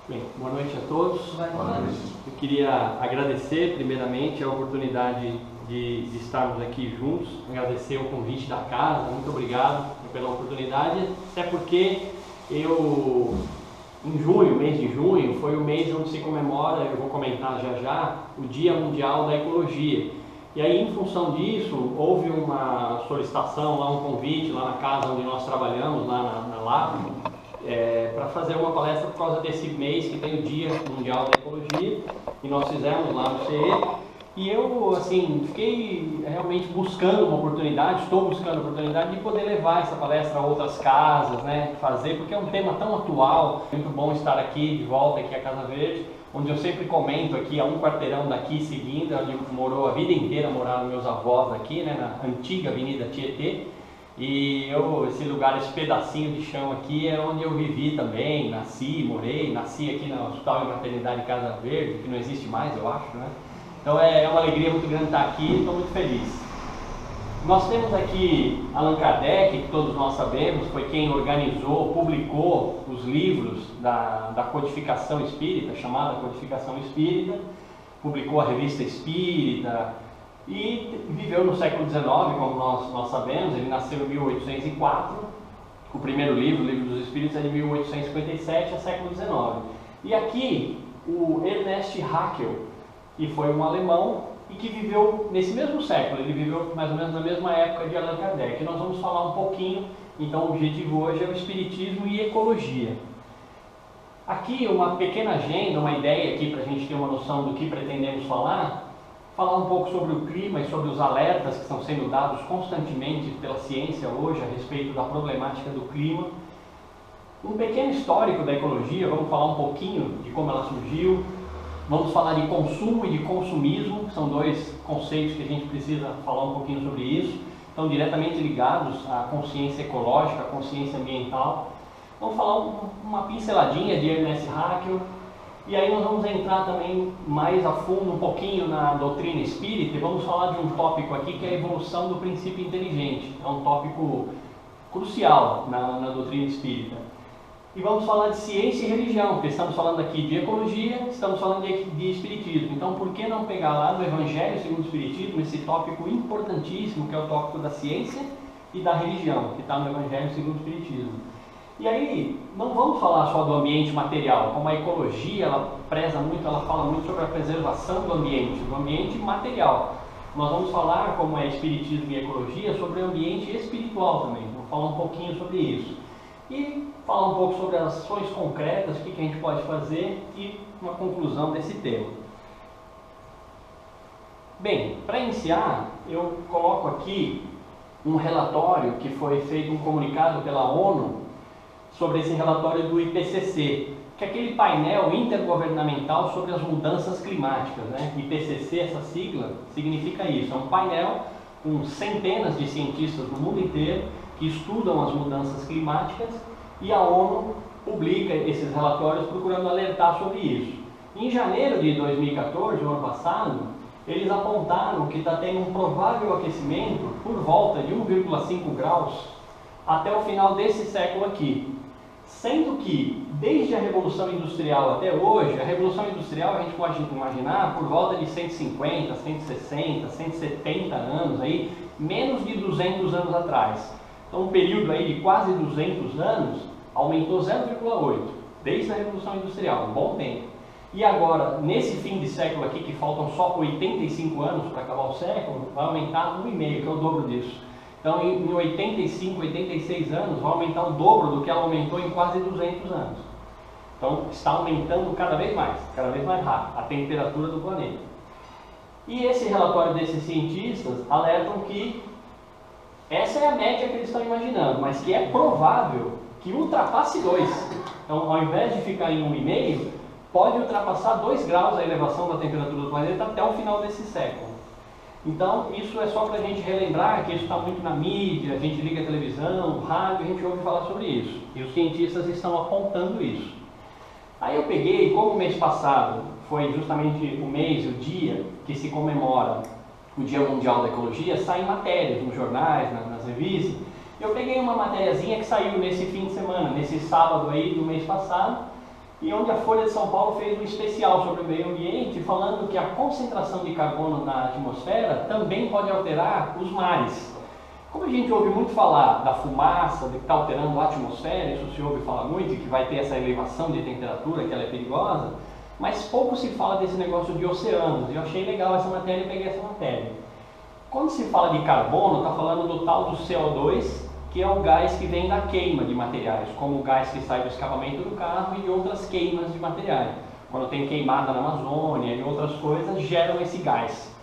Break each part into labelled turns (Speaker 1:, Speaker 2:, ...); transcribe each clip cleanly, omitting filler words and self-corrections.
Speaker 1: Bem, boa noite a todos.
Speaker 2: Boa noite.
Speaker 1: Eu queria agradecer primeiramente a oportunidade de estarmos aqui juntos, agradecer o convite da casa, muito obrigado pela oportunidade, até porque em junho, mês de junho, foi o mês onde se comemora, eu vou comentar já já, o Dia Mundial da Ecologia. E aí, em função disso, houve uma solicitação, lá um convite, lá na casa onde nós trabalhamos, lá na Lapa, para fazer uma palestra por causa desse mês que tem o Dia Mundial da Ecologia, e nós fizemos lá no CE. E eu, assim, fiquei realmente buscando uma oportunidade, estou buscando a oportunidade de poder levar essa palestra a outras casas, né, fazer, porque é um tema tão atual. Muito bom estar aqui, de volta aqui à Casa Verde, onde eu sempre comento aqui, a um quarteirão daqui seguindo, onde morou a vida inteira, moraram meus avós aqui, né, na antiga Avenida Tietê. E esse lugar, esse pedacinho de chão aqui é onde eu vivi também, nasci aqui no Hospital e Maternidade Casa Verde, que não existe mais, eu acho, né? Então é uma alegria muito grande estar aqui e estou muito feliz. Nós temos aqui Allan Kardec, que todos nós sabemos, foi quem organizou, publicou os livros da codificação espírita, chamada Codificação Espírita, publicou a Revista Espírita e viveu no século XIX, como nós sabemos. Ele nasceu em 1804, o primeiro livro, o Livro dos Espíritos, é de 1857, é século XIX. E aqui o Ernest Haeckel, que foi um alemão e que viveu nesse mesmo século, ele viveu mais ou menos na mesma época de Allan Kardec. E nós vamos falar um pouquinho, então o objetivo hoje é o Espiritismo e Ecologia. Aqui uma pequena agenda, uma ideia aqui para a gente ter uma noção do que pretendemos falar um pouco sobre o clima e sobre os alertas que estão sendo dados constantemente pela ciência hoje a respeito da problemática do clima. Um pequeno histórico da ecologia, vamos falar um pouquinho de como ela surgiu. Vamos falar de consumo e de consumismo, que são dois conceitos que a gente precisa falar um pouquinho sobre isso, estão diretamente ligados à consciência ecológica, à consciência ambiental. Vamos falar uma pinceladinha de Ernest Haeckel, e aí nós vamos entrar também mais a fundo um pouquinho na doutrina espírita, e vamos falar de um tópico aqui que é a evolução do princípio inteligente. É um tópico crucial na doutrina espírita. E vamos falar de ciência e religião, porque estamos falando aqui de ecologia, estamos falando de espiritismo. Então, por que não pegar lá no Evangelho segundo o Espiritismo esse tópico importantíssimo, que é o tópico da ciência e da religião, que está no Evangelho segundo o Espiritismo. E aí, não vamos falar só do ambiente material, como a ecologia, ela preza muito, ela fala muito sobre a preservação do ambiente material. Nós vamos falar, como é espiritismo e ecologia, sobre o ambiente espiritual também. Vou falar um pouquinho sobre isso. E falar um pouco sobre as ações concretas, o que a gente pode fazer e uma conclusão desse tema. Bem, para iniciar, eu coloco aqui um relatório que foi feito, um comunicado pela ONU sobre esse relatório do IPCC, que é aquele painel intergovernamental sobre as mudanças climáticas, né? IPCC, essa sigla, significa isso, é um painel com centenas de cientistas no mundo inteiro que estudam as mudanças climáticas, e a ONU publica esses relatórios procurando alertar sobre isso. Em janeiro de 2014, o ano passado, eles apontaram que está tendo um provável aquecimento por volta de 1,5 graus até o final desse século aqui. Sendo que, desde a Revolução Industrial até hoje, a Revolução Industrial a gente pode imaginar por volta de 150, 160, 170 anos, aí, menos de 200 anos atrás. Então, um período aí de quase 200 anos, aumentou 0,8, desde a Revolução Industrial, um bom tempo. E agora, nesse fim de século aqui, que faltam só 85 anos para acabar o século, vai aumentar 1,5, que é o dobro disso. Então, em 85, 86 anos, vai aumentar o dobro do que ela aumentou em quase 200 anos. Então, está aumentando cada vez mais rápido, a temperatura do planeta. E esse relatório desses cientistas alertam que essa é a média que eles estão imaginando, mas que é provável que ultrapasse 2. Então, ao invés de ficar em 1,5, pode ultrapassar 2 graus a elevação da temperatura do planeta até o final desse século. Então, isso é só para a gente relembrar que isso está muito na mídia, a gente liga a televisão, rádio, a gente ouve falar sobre isso. E os cientistas estão apontando isso. Aí eu peguei, como o mês passado foi justamente o mês, o dia que se comemora o Dia Mundial da Ecologia, saem matérias nos jornais, nas revistas. Eu peguei uma matériazinha que saiu nesse fim de semana, nesse sábado aí do mês passado, e onde a Folha de São Paulo fez um especial sobre o meio ambiente, falando que a concentração de carbono na atmosfera também pode alterar os mares. Como a gente ouve muito falar da fumaça, de que está alterando a atmosfera, isso se ouve falar muito, que vai ter essa elevação de temperatura, que ela é perigosa, mas pouco se fala desse negócio de oceanos, e eu achei legal essa matéria e peguei essa matéria. Quando se fala de carbono, está falando do tal do CO2, que é o gás que vem da queima de materiais, como o gás que sai do escapamento do carro e outras queimas de materiais. Quando tem queimada na Amazônia e outras coisas, geram esse gás.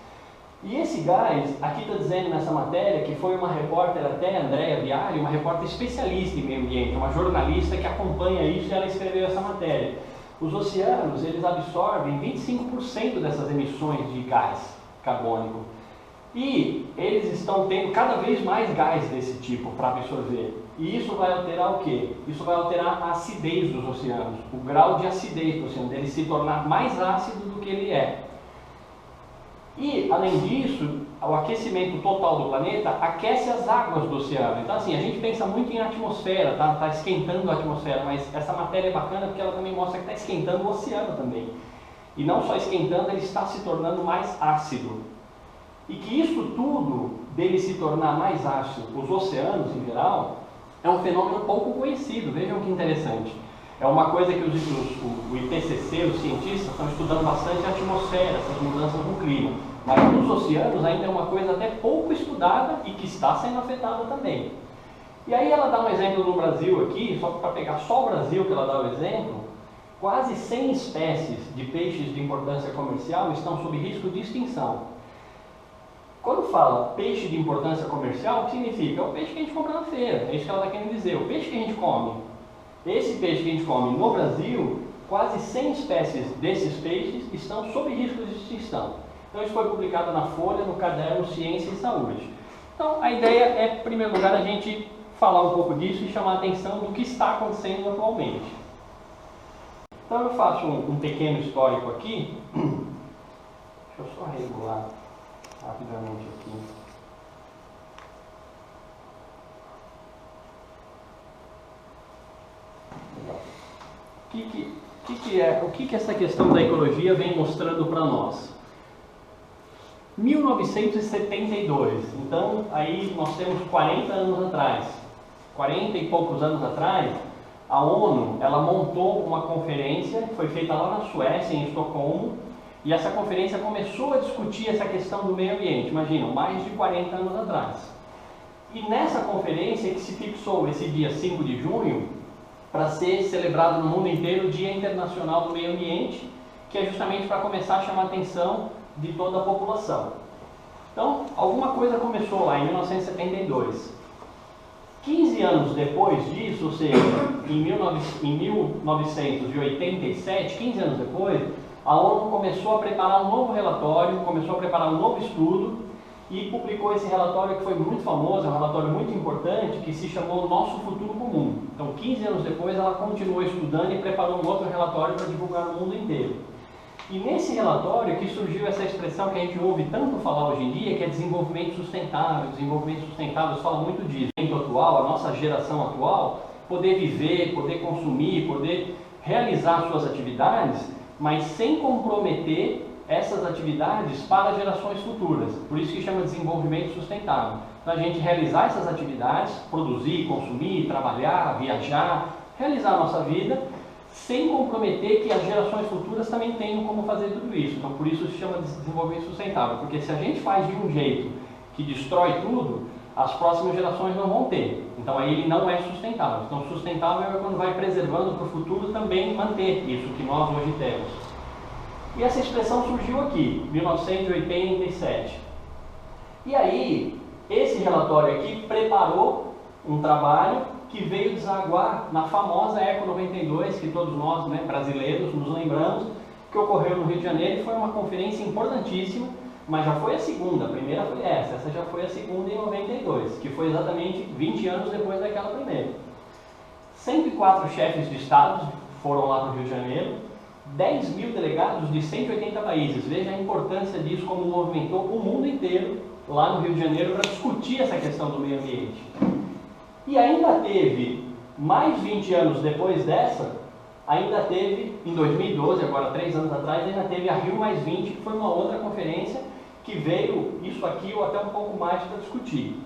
Speaker 1: E esse gás, aqui está dizendo nessa matéria, que foi uma repórter até, Andréa Viari, uma repórter especialista em meio ambiente, uma jornalista que acompanha isso e ela escreveu essa matéria. Os oceanos, eles absorvem 25% dessas emissões de gás carbônico. E eles estão tendo cada vez mais gás desse tipo para absorver. E isso vai alterar o quê? Isso vai alterar a acidez dos oceanos, o grau de acidez do oceano, dele se tornar mais ácido do que ele é. E, além disso, o aquecimento total do planeta aquece as águas do oceano. Então, assim, a gente pensa muito em atmosfera, tá esquentando a atmosfera, mas essa matéria é bacana porque ela também mostra que está esquentando o oceano também. E não só esquentando, ele está se tornando mais ácido. E que isso tudo, dele se tornar mais ácido, os oceanos em geral, é um fenômeno pouco conhecido. Vejam que interessante. É uma coisa que o IPCC, os cientistas, estão estudando bastante a atmosfera, essas mudanças no clima. Mas nos oceanos ainda é uma coisa até pouco estudada e que está sendo afetada também. E aí ela dá um exemplo no Brasil aqui, só para pegar só o Brasil que ela dá o exemplo, quase 100 espécies de peixes de importância comercial estão sob risco de extinção. Quando fala peixe de importância comercial, o que significa? É o peixe que a gente compra na feira, é isso que ela está querendo dizer, o peixe que a gente come. Esse peixe que a gente come no Brasil, quase 100 espécies desses peixes estão sob risco de extinção. Então isso foi publicado na Folha, no caderno Ciência e Saúde. Então a ideia é, em primeiro lugar, a gente falar um pouco disso e chamar a atenção do que está acontecendo atualmente. Então eu faço um pequeno histórico aqui. Deixa eu só regular rapidamente aqui. O que essa questão da ecologia vem mostrando para nós? 1972, então aí nós temos 40 anos atrás, 40 e poucos anos atrás, a ONU ela montou uma conferência que foi feita lá na Suécia, em Estocolmo, e essa conferência começou a discutir essa questão do meio ambiente, imaginam, mais de 40 anos atrás. E nessa conferência que se fixou esse dia 5 de junho, para ser celebrado no mundo inteiro o Dia Internacional do Meio Ambiente, que é justamente para começar a chamar a atenção de toda a população. Então, alguma coisa começou lá em 1972. 15 anos depois disso, ou seja, em 1987, 15 anos depois, a ONU começou a preparar um novo relatório, começou a preparar um novo estudo e publicou esse relatório que foi muito famoso, é um relatório muito importante, que se chamou Nosso Futuro Comum. Então, 15 anos depois, ela continuou estudando e preparou um outro relatório para divulgar no mundo inteiro. E nesse relatório que surgiu essa expressão que a gente ouve tanto falar hoje em dia, que é desenvolvimento sustentável. Desenvolvimento sustentável fala muito disso. O atual, a nossa geração atual, poder viver, poder consumir, poder realizar suas atividades, mas sem comprometer essas atividades para gerações futuras. Por isso que chama de desenvolvimento sustentável. Então a gente realizar essas atividades, produzir, consumir, trabalhar, viajar, realizar a nossa vida, sem comprometer que as gerações futuras também tenham como fazer tudo isso. Então por isso se chama de desenvolvimento sustentável, porque se a gente faz de um jeito que destrói tudo, as próximas gerações não vão ter. Então aí ele não é sustentável. Então sustentável é quando vai preservando para o futuro também manter isso que nós hoje temos. E essa expressão surgiu aqui, 1987. E aí, esse relatório aqui preparou um trabalho que veio desaguar na famosa Eco 92, que todos nós, brasileiros, nos lembramos, que ocorreu no Rio de Janeiro e foi uma conferência importantíssima, mas já foi a segunda, a primeira foi essa já foi a segunda em 92, que foi exatamente 20 anos depois daquela primeira. 104 chefes de Estado foram lá para o Rio de Janeiro, 10 mil delegados de 180 países. Veja a importância disso, como movimentou o mundo inteiro lá no Rio de Janeiro para discutir essa questão do meio ambiente. E ainda teve, mais 20 anos depois dessa, ainda teve, em 2012, agora 3 anos atrás, ainda teve a Rio+20, que foi uma outra conferência que veio isso aqui ou até um pouco mais para discutir.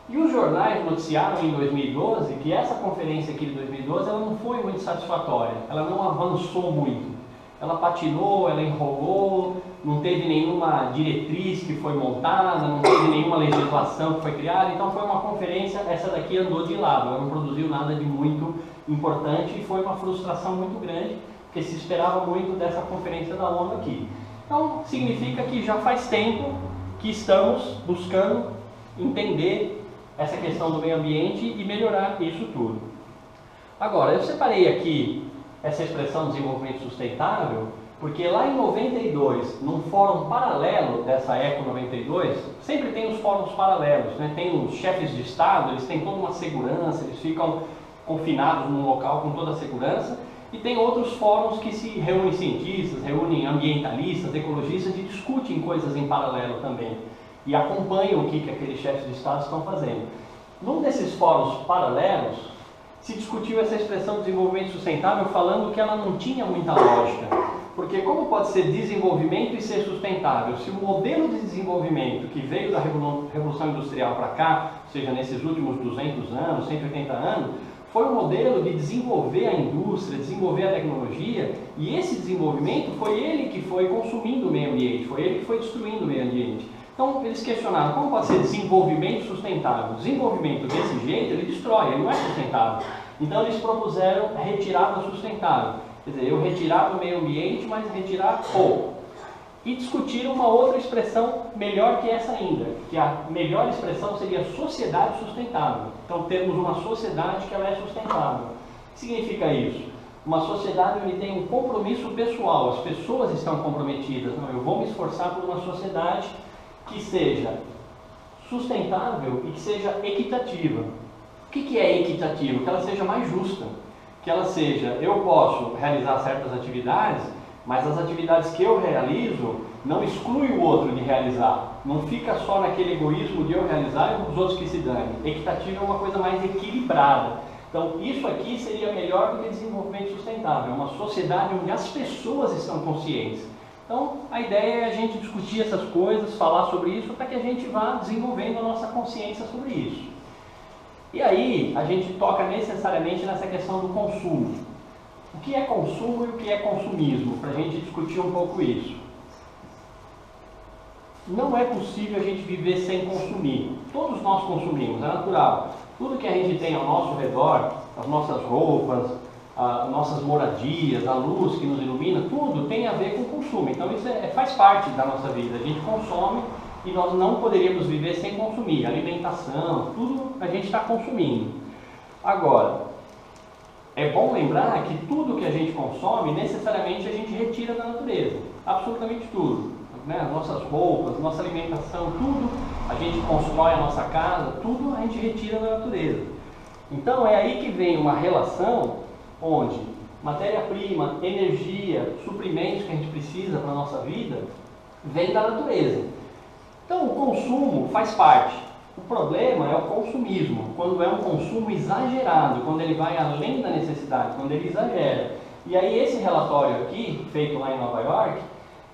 Speaker 1: E os jornais noticiaram em 2012 que essa conferência aqui de 2012 ela não foi muito satisfatória, ela não avançou muito. Ela patinou, ela enrolou, não teve nenhuma diretriz que foi montada, não teve nenhuma legislação que foi criada, então foi uma conferência, essa daqui andou de lado, ela não produziu nada de muito importante e foi uma frustração muito grande, porque se esperava muito dessa conferência da ONU aqui. Então, significa que já faz tempo que estamos buscando entender essa questão do meio ambiente e melhorar isso tudo. Agora, eu separei aqui essa expressão desenvolvimento sustentável, porque lá em 92, num fórum paralelo dessa Eco 92, sempre tem os fóruns paralelos, né? Tem os chefes de Estado, eles têm toda uma segurança, eles ficam confinados num local com toda a segurança, e tem outros fóruns que se reúnem cientistas, reúnem ambientalistas, ecologistas e discutem coisas em paralelo também, e acompanham o que aqueles chefes de Estado estão fazendo. Num desses fóruns paralelos, se discutiu essa expressão de desenvolvimento sustentável falando que ela não tinha muita lógica. Porque como pode ser desenvolvimento e ser sustentável? Se o modelo de desenvolvimento que veio da Revolução Industrial para cá, ou seja, nesses últimos 200 anos, 180 anos, foi um modelo de desenvolver a indústria, desenvolver a tecnologia, e esse desenvolvimento foi ele que foi consumindo o meio ambiente, foi ele que foi destruindo o meio ambiente. Então, eles questionaram como pode ser desenvolvimento sustentável. Desenvolvimento desse jeito, ele destrói, ele não é sustentável. Então, eles propuseram retirada sustentável. Quer dizer, eu retirar do meio ambiente, mas retirar pouco. E discutiram uma outra expressão melhor que essa ainda, que a melhor expressão seria sociedade sustentável. Então, termos uma sociedade que ela é sustentável. O que significa isso? Uma sociedade onde tem um compromisso pessoal, as pessoas estão comprometidas. Não, eu vou me esforçar por uma sociedade que seja sustentável e que seja equitativa. O que é equitativo? Que ela seja mais justa. Que ela seja, eu posso realizar certas atividades, mas as atividades que eu realizo não exclui o outro de realizar. Não fica só naquele egoísmo de eu realizar e os outros que se danem. Equitativo é uma coisa mais equilibrada. Então, isso aqui seria melhor do que desenvolvimento sustentável. É uma sociedade onde as pessoas estão conscientes. Então, a ideia é a gente discutir essas coisas, falar sobre isso, para que a gente vá desenvolvendo a nossa consciência sobre isso. E aí, a gente toca necessariamente nessa questão do consumo. O que é consumo e o que é consumismo, para a gente discutir um pouco isso. Não é possível a gente viver sem consumir. Todos nós consumimos, é natural. Tudo que a gente tem ao nosso redor, as nossas roupas, as nossas moradias, a luz que nos ilumina, tudo tem a ver com o consumo. Então isso faz parte da nossa vida. A gente consome e nós não poderíamos viver sem consumir. Alimentação, tudo a gente está consumindo. Agora, é bom lembrar que tudo que a gente consome, necessariamente a gente retira da natureza. Absolutamente tudo. Né? Nossas roupas, nossa alimentação, tudo, a gente constrói a nossa casa, tudo a gente retira da natureza. Então é aí que vem uma relação onde matéria-prima, energia, suprimentos que a gente precisa para a nossa vida, vem da natureza. Então o consumo faz parte. O problema é o consumismo, quando é um consumo exagerado, quando ele vai além da necessidade, quando ele exagera. E aí esse relatório aqui, feito lá em Nova York,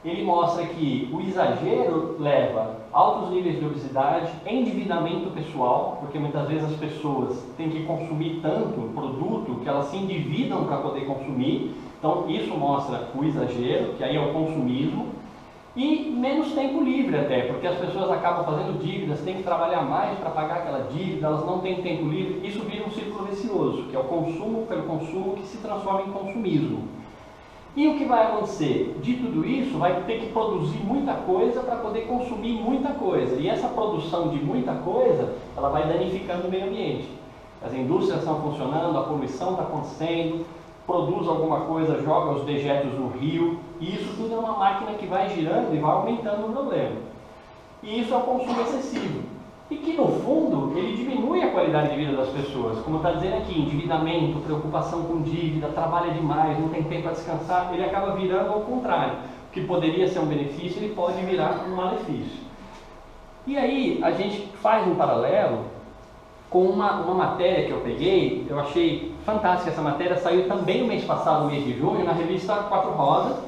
Speaker 1: ele mostra que o exagero leva a altos níveis de obesidade, endividamento pessoal, porque muitas vezes as pessoas têm que consumir tanto produto que elas se endividam para poder consumir. Então isso mostra o exagero, que aí é o consumismo, e menos tempo livre até, porque as pessoas acabam fazendo dívidas, têm que trabalhar mais para pagar aquela dívida, elas não têm tempo livre, isso vira um círculo vicioso, que é o consumo pelo consumo que se transforma em consumismo. E o que vai acontecer? De tudo isso, vai ter que produzir muita coisa para poder consumir muita coisa. E essa produção de muita coisa, ela vai danificando o meio ambiente. As indústrias estão funcionando, a poluição está acontecendo, produz alguma coisa, joga os dejetos no rio, e isso tudo é uma máquina que vai girando e vai aumentando o problema. E isso é o consumo excessivo. E que, no fundo, ele diminui a qualidade de vida das pessoas. Como está dizendo aqui, endividamento, preocupação com dívida, trabalha demais, não tem tempo para descansar, ele acaba virando ao contrário. O que poderia ser um benefício, ele pode virar um malefício. E aí, a gente faz um paralelo com uma matéria que eu peguei. Eu achei fantástica essa matéria, saiu também no mês passado, no mês de junho, na revista Quatro Rodas,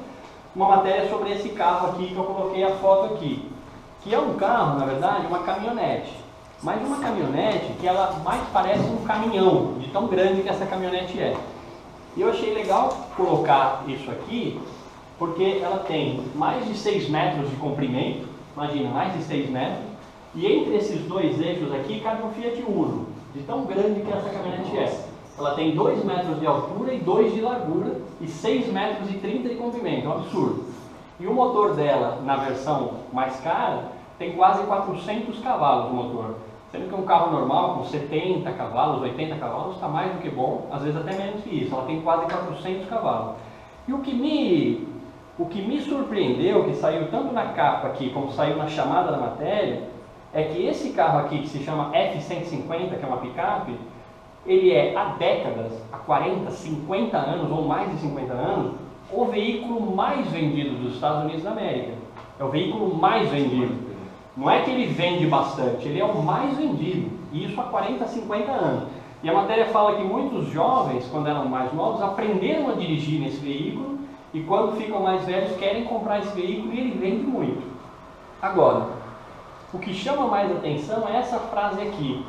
Speaker 1: uma matéria sobre esse carro aqui que eu coloquei a foto aqui, que é um carro, na verdade, uma caminhonete, mas uma caminhonete que ela mais parece um caminhão, de tão grande que essa caminhonete é. E eu achei legal colocar isso aqui, porque ela tem mais de 6 metros de comprimento, imagina, mais de 6 metros, e entre esses dois eixos aqui cabe um Fiat Uno, de tão grande que essa caminhonete é. Ela tem 2 metros de altura e 2 de largura e 6 metros e 30 de comprimento, é um absurdo. E o motor dela, na versão mais cara, tem quase 400 cavalos o motor. Sendo que um carro normal com 70 cavalos, 80 cavalos está mais do que bom, às vezes até menos que isso. Ela tem quase 400 cavalos. E o que me surpreendeu, que saiu tanto na capa aqui como saiu na chamada da matéria, é que esse carro aqui, que se chama F-150, que é uma picape, ele é há décadas, há 40, 50 anos ou mais de 50 anos, o veículo mais vendido dos Estados Unidos da América. É o veículo mais vendido. Não é que ele vende bastante, ele é o mais vendido, e isso há 40, 50 anos. E a matéria fala que muitos jovens, quando eram mais novos, aprenderam a dirigir nesse veículo, e quando ficam mais velhos querem comprar esse veículo e ele vende muito. Agora, o que chama mais atenção é essa frase aqui,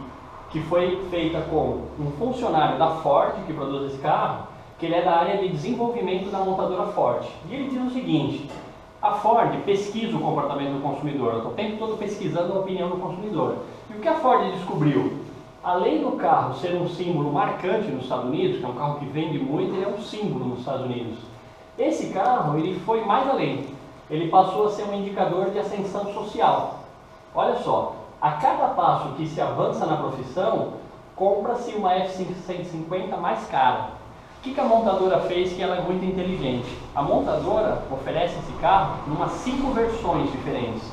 Speaker 1: que foi feita com um funcionário da Ford, que produz esse carro, que ele é da área de desenvolvimento da montadora Ford. E ele diz o seguinte: a Ford pesquisa o comportamento do consumidor, está o tempo todo pesquisando a opinião do consumidor. E o que a Ford descobriu? Além do carro ser um símbolo marcante nos Estados Unidos, que é um carro que vende muito, ele é um símbolo nos Estados Unidos. Esse carro, ele foi mais além. Ele passou a ser um indicador de ascensão social. Olha só, a cada passo que se avança na profissão, compra-se uma F-150 mais cara. O que a montadora fez, que ela é muito inteligente? A montadora oferece esse carro em umas 5 versões diferentes.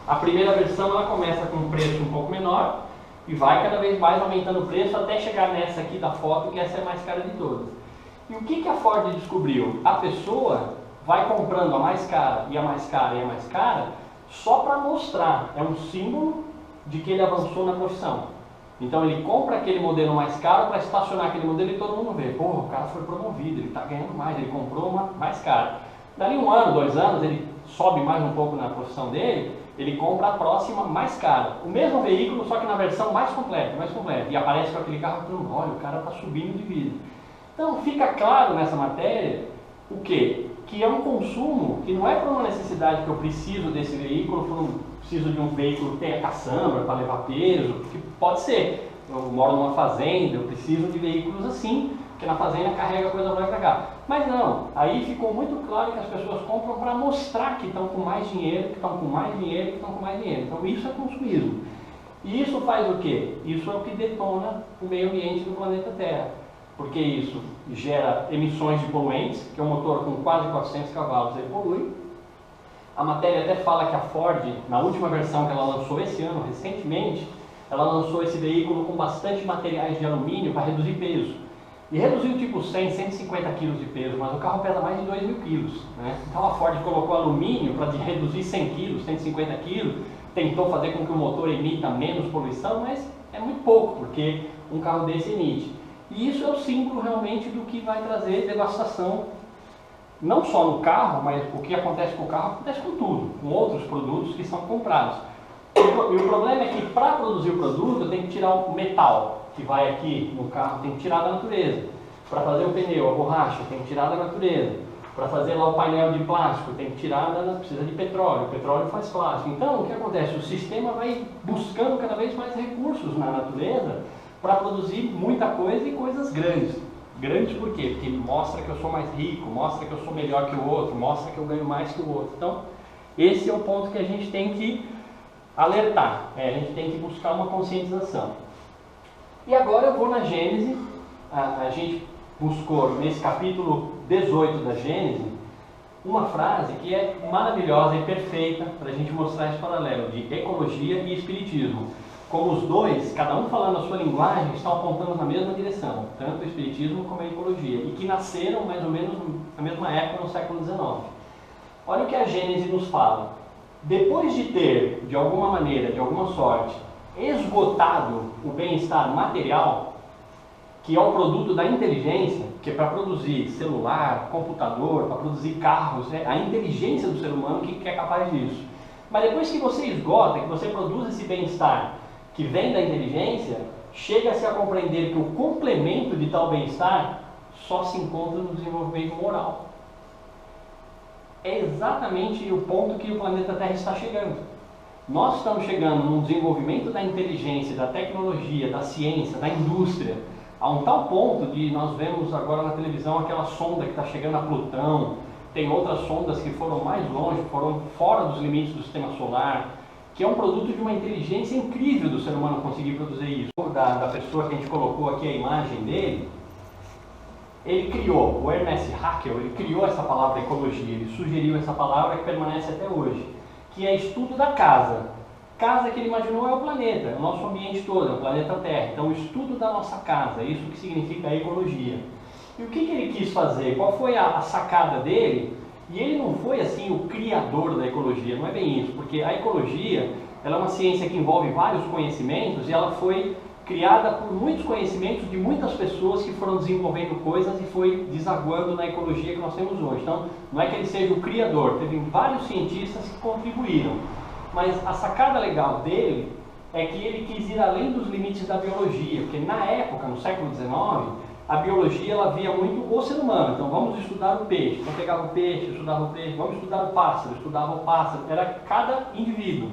Speaker 1: A primeira versão ela começa com um preço um pouco menor e vai cada vez mais aumentando o preço até chegar nessa aqui da foto, que essa é a mais cara de todas. E o que a Ford descobriu? A pessoa vai comprando a mais cara e a mais cara e a mais cara só para mostrar, é um símbolo de que ele avançou na profissão. Então ele compra aquele modelo mais caro para estacionar aquele modelo e todo mundo vê, pô, o cara foi promovido, ele está ganhando mais, ele comprou uma mais cara. Dali 1 ano, 2 anos, ele sobe mais um pouco na profissão dele, ele compra a próxima mais cara. O mesmo veículo, só que na versão mais completa, e aparece com aquele carro todo, olha, o cara está subindo de vida. Então fica claro nessa matéria o quê? Que é um consumo que não é por uma necessidade que eu preciso desse veículo, preciso de um veículo que tenha caçamba para levar peso, que pode ser. Eu moro numa fazenda, eu preciso de veículos assim, porque na fazenda carrega coisa para lá e para cá. Mas não, aí ficou muito claro que as pessoas compram para mostrar que estão com mais dinheiro, que estão com mais dinheiro, que estão com mais dinheiro. Então isso é consumismo. E isso faz o quê? Isso é o que detona o meio ambiente do planeta Terra. Porque isso gera emissões de poluentes, que é um motor com quase 400 cavalos, ele polui. A matéria até fala que a Ford, na última versão que ela lançou esse ano, recentemente, ela lançou esse veículo com bastante materiais de alumínio para reduzir peso. E reduziu tipo 100, 150 quilos de peso, mas o carro pesa mais de 2.000 quilos. Né? Então a Ford colocou alumínio para reduzir 100 quilos, 150 quilos, tentou fazer com que o motor emita menos poluição, mas é muito pouco, porque um carro desse emite. E isso é o símbolo realmente do que vai trazer devastação, não só no carro, mas o que acontece com o carro acontece com tudo, com outros produtos que são comprados. E o problema é que para produzir o produto eu tenho que tirar o metal que vai aqui no carro, tem que tirar da natureza. Para fazer o pneu, a borracha, tem que tirar da natureza. Para fazer lá o painel de plástico, tem que tirar precisa de petróleo, o petróleo faz plástico. Então o que acontece? O sistema vai buscando cada vez mais recursos na natureza para produzir muita coisa e coisas grandes. Grandes por quê? Porque mostra que eu sou mais rico, mostra que eu sou melhor que o outro, mostra que eu ganho mais que o outro. Então, esse é o ponto que a gente tem que alertar, a gente tem que buscar uma conscientização. E agora eu vou na Gênese, a gente buscou nesse capítulo 18 da Gênese, uma frase que é maravilhosa e perfeita para a gente mostrar esse paralelo de ecologia e espiritismo. Como os dois, cada um falando a sua linguagem, estão apontando na mesma direção, tanto o espiritismo como a ecologia, e que nasceram mais ou menos na mesma época, no século XIX. Olha o que a Gênese nos fala. Depois de ter, de alguma maneira, de alguma sorte, esgotado o bem-estar material, que é o produto da inteligência, que é para produzir celular, computador, para produzir carros, é a inteligência do ser humano que é capaz disso. Mas depois que você esgota, que você produz esse bem-estar que vem da inteligência, chega-se a compreender que o complemento de tal bem-estar só se encontra no desenvolvimento moral. É exatamente o ponto que o planeta Terra está chegando. Nós estamos chegando num desenvolvimento da inteligência, da tecnologia, da ciência, da indústria, a um tal ponto de nós vemos agora na televisão aquela sonda que está chegando a Plutão, tem outras sondas que foram mais longe, foram fora dos limites do sistema solar, que é um produto de uma inteligência incrível do ser humano conseguir produzir isso. Da pessoa que a gente colocou aqui a imagem dele, ele criou, o Ernest Haeckel, ele criou essa palavra ecologia, ele sugeriu essa palavra que permanece até hoje, que é estudo da casa. Casa que ele imaginou é o planeta, é o nosso ambiente todo, é o planeta Terra. Então o estudo da nossa casa, isso que significa a ecologia. E o que ele quis fazer? Qual foi a sacada dele? E ele não foi assim o criador da ecologia, não é bem isso, porque a ecologia ela é uma ciência que envolve vários conhecimentos e ela foi criada por muitos conhecimentos de muitas pessoas que foram desenvolvendo coisas e foi desaguando na ecologia que nós temos hoje. Então não é que ele seja o criador, teve vários cientistas que contribuíram, mas a sacada legal dele é que ele quis ir além dos limites da biologia, porque na época, no século XIX, a biologia ela via muito o ser humano. Então vamos estudar o peixe, então pegava o peixe, estudava o peixe, vamos estudar o pássaro, estudava o pássaro, era cada indivíduo.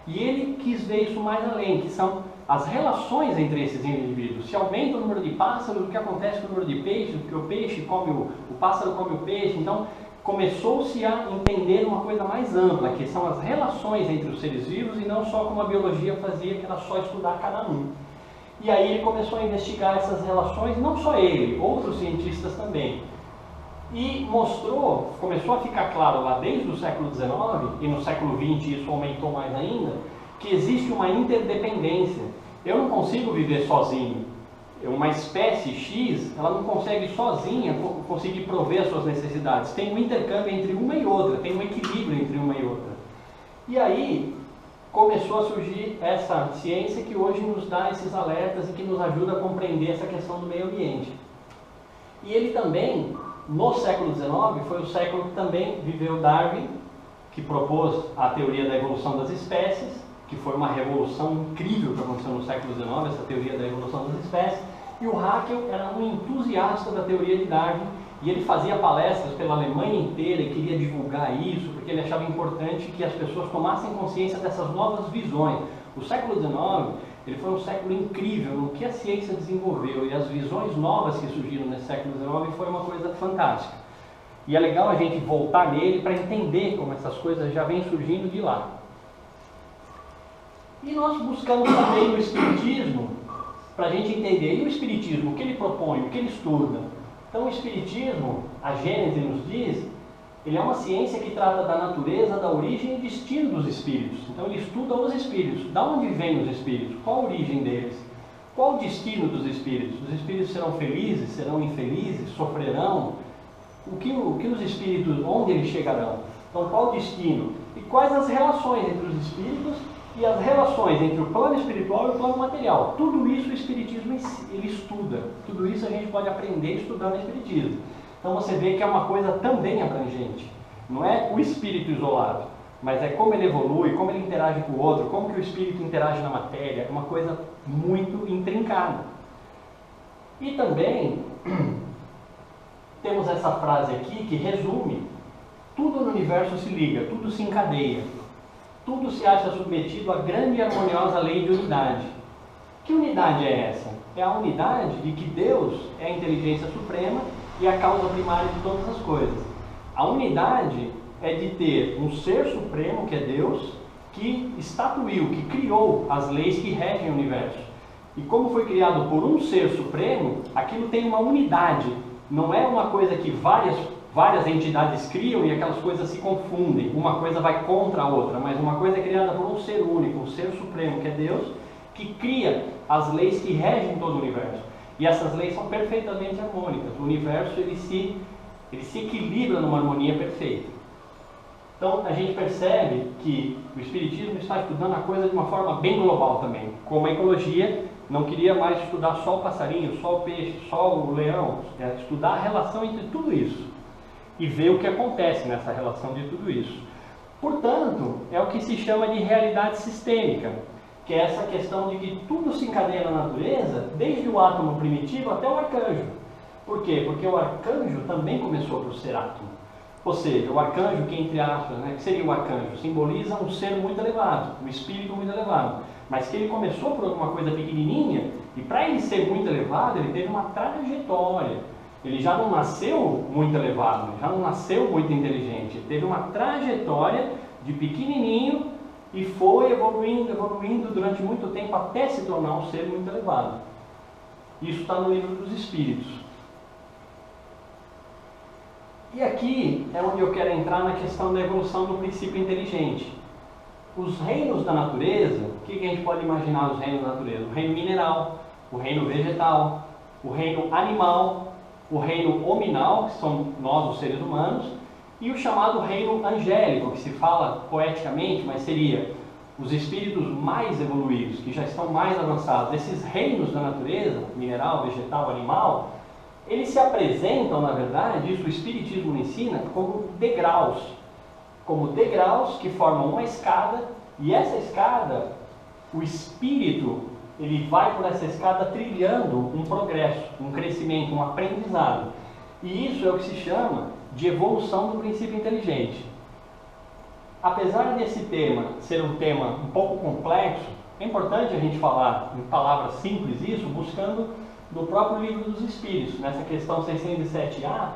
Speaker 1: E ele quis ver isso mais além, que são as relações entre esses indivíduos. Se aumenta o número de pássaros, o que acontece com o número de peixes, porque o peixe come o pássaro come o peixe. Então começou-se a entender uma coisa mais ampla, que são as relações entre os seres vivos e não só como a biologia fazia, que era só estudar cada um. E aí ele começou a investigar essas relações, não só ele, outros cientistas também. E começou a ficar claro lá desde o século XIX, e no século XX isso aumentou mais ainda, que existe uma interdependência. Eu não consigo viver sozinho. Uma espécie X, ela não consegue sozinha conseguir prover as suas necessidades. Tem um intercâmbio entre uma e outra, tem um equilíbrio entre uma e outra. E aí começou a surgir essa ciência que hoje nos dá esses alertas e que nos ajuda a compreender essa questão do meio ambiente. E ele também, no século XIX, foi o século que também viveu Darwin, que propôs a teoria da evolução das espécies, que foi uma revolução incrível que aconteceu no século XIX, essa teoria da evolução das espécies. E o Haeckel era um entusiasta da teoria de Darwin, e ele fazia palestras pela Alemanha inteira e queria divulgar isso, porque ele achava importante que as pessoas tomassem consciência dessas novas visões. O século XIX ele foi um século incrível no que a ciência desenvolveu, e as visões novas que surgiram nesse século XIX foi uma coisa fantástica. E é legal a gente voltar nele para entender como essas coisas já vêm surgindo de lá. E nós buscamos também o Espiritismo para a gente entender. E o Espiritismo, o que ele propõe, o que ele estuda? Então o Espiritismo, a Gênese nos diz, ele é uma ciência que trata da natureza, da origem e destino dos espíritos. Então ele estuda os espíritos. Da onde vêm os espíritos? Qual a origem deles? Qual o destino dos espíritos? Os espíritos serão felizes, serão infelizes, sofrerão? O que os espíritos, onde eles chegarão? Então qual o destino? E quais as relações entre os espíritos e as relações entre o plano espiritual e o plano material? Tudo isso o Espiritismo ele estuda. Tudo isso a gente pode aprender estudando o Espiritismo. Então você vê que é uma coisa também abrangente. Não é o espírito isolado, mas é como ele evolui, como ele interage com o outro, como que o espírito interage na matéria. É uma coisa muito intrincada. E também temos essa frase aqui que resume: tudo no universo se liga, tudo se encadeia. Tudo se acha submetido à grande e harmoniosa lei de unidade. Que unidade é essa? É a unidade de que Deus é a inteligência suprema e a causa primária de todas as coisas. A unidade é de ter um ser supremo, que é Deus, que estatuiu, que criou as leis que regem o universo. E como foi criado por um ser supremo, aquilo tem uma unidade. Não é uma coisa que várias entidades criam e aquelas coisas se confundem. Uma coisa vai contra a outra, mas uma coisa é criada por um ser único, um ser supremo, que é Deus, que cria as leis que regem todo o universo. E essas leis são perfeitamente harmônicas. O universo ele se equilibra numa harmonia perfeita. Então a gente percebe que o Espiritismo está estudando a coisa de uma forma bem global também. Como a ecologia não queria mais estudar só o passarinho, só o peixe, só o leão, é estudar a relação entre tudo isso e ver o que acontece nessa relação de tudo isso. Portanto, é o que se chama de realidade sistêmica, que é essa questão de que tudo se encadeia na natureza, desde o átomo primitivo até o arcanjo. Por quê? Porque o arcanjo também começou por ser átomo. Ou seja, o arcanjo, que entre aspas, que seria o arcanjo, simboliza um ser muito elevado, um espírito muito elevado, mas que ele começou por alguma coisa pequenininha, e para ele ser muito elevado, ele teve uma trajetória. Ele já não nasceu muito elevado, já não nasceu muito inteligente, ele teve uma trajetória de pequenininho e foi evoluindo, evoluindo durante muito tempo até se tornar um ser muito elevado. Isso está no Livro dos Espíritos. E aqui é onde eu quero entrar na questão da evolução do princípio inteligente. Os reinos da natureza, o que a gente pode imaginar os reinos da natureza? O reino mineral, o reino vegetal, o reino animal, o reino hominal, que são nós os seres humanos, e o chamado reino angélico, que se fala poeticamente, mas seria os espíritos mais evoluídos, que já estão mais avançados. Esses reinos da natureza, mineral, vegetal, animal, eles se apresentam, na verdade, isso o Espiritismo ensina, como degraus que formam uma escada, e essa escada, o espírito, ele vai por essa escada trilhando um progresso, um crescimento, um aprendizado. E isso é o que se chama de evolução do princípio inteligente. Apesar desse tema ser um tema um pouco complexo, é importante a gente falar em palavras simples isso, buscando no próprio Livro dos Espíritos, nessa questão 607A,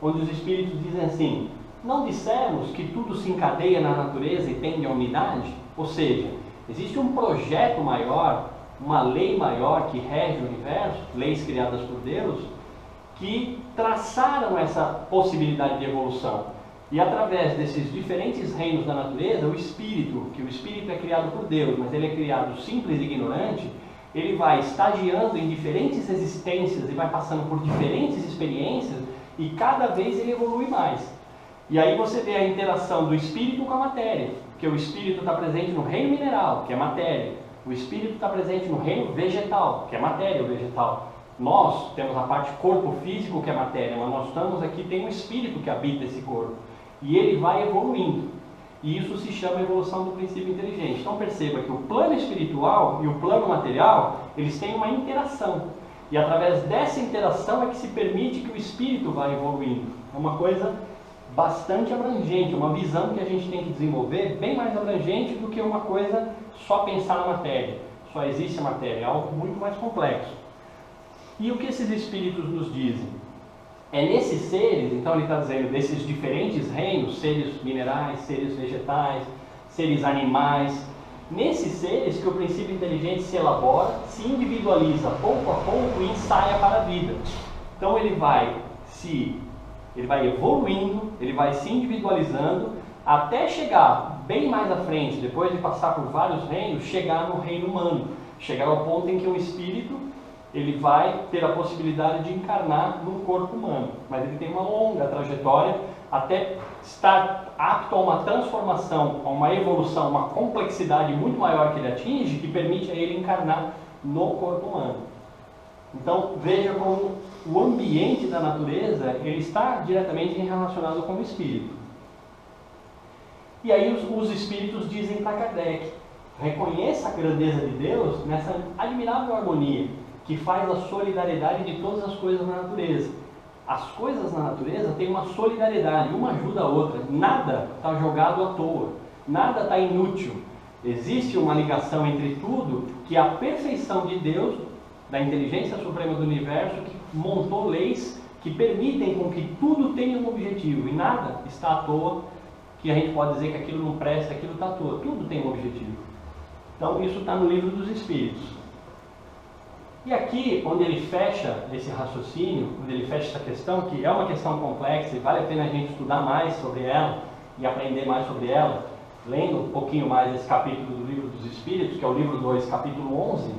Speaker 1: onde os Espíritos dizem assim: não dissemos que tudo se encadeia na natureza e tende à unidade? Ou seja, existe um projeto maior, uma lei maior que rege o universo, leis criadas por Deus, que traçaram essa possibilidade de evolução. E através desses diferentes reinos da natureza, o espírito, que o espírito é criado por Deus, mas ele é criado simples e ignorante, ele vai estagiando em diferentes existências e vai passando por diferentes experiências, e cada vez ele evolui mais. E aí você vê a interação do espírito com a matéria, porque o espírito está presente no reino mineral, que é matéria. O espírito está presente no reino vegetal, que é matéria, o vegetal. Nós temos a parte corpo físico, que é matéria, mas nós estamos aqui, tem um espírito que habita esse corpo. E ele vai evoluindo. E isso se chama evolução do princípio inteligente. Então perceba que o plano espiritual e o plano material, eles têm uma interação. E através dessa interação é que se permite que o espírito vá evoluindo. É uma coisa bastante abrangente, uma visão que a gente tem que desenvolver, bem mais abrangente do que uma coisa só pensar na matéria. Só existe a matéria, é algo muito mais complexo. E o que esses espíritos nos dizem? É nesses seres, então ele está dizendo, desses diferentes reinos, seres minerais, seres vegetais, seres animais, nesses seres que o princípio inteligente se elabora, se individualiza pouco a pouco e ensaia para a vida. Então ele vai evoluindo, ele vai se individualizando, até chegar bem mais à frente, depois de passar por vários reinos, chegar no reino humano, chegar ao ponto em que um espírito ele vai ter a possibilidade de encarnar num corpo humano, mas ele tem uma longa trajetória até estar apto a uma transformação, a uma evolução, uma complexidade muito maior que ele atinge, que permite a ele encarnar no corpo humano. Então veja como o ambiente da natureza ele está diretamente relacionado com o espírito. E aí os espíritos dizem para Kardec: reconheça a grandeza de Deus nessa admirável harmonia que faz a solidariedade de todas as coisas na natureza. As coisas na natureza têm uma solidariedade, uma ajuda a outra. Nada está jogado à toa, nada está inútil. Existe uma ligação entre tudo, que é a perfeição de Deus, da inteligência suprema do universo, que montou leis que permitem com que tudo tenha um objetivo, e nada está à toa, que a gente pode dizer que aquilo não presta, aquilo está à toa. Tudo tem um objetivo. Então isso está no Livro dos Espíritos. E aqui, onde ele fecha esse raciocínio, onde ele fecha essa questão, que é uma questão complexa e vale a pena a gente estudar mais sobre ela e aprender mais sobre ela, lendo um pouquinho mais esse capítulo do Livro dos Espíritos, que é o livro 2, capítulo 11,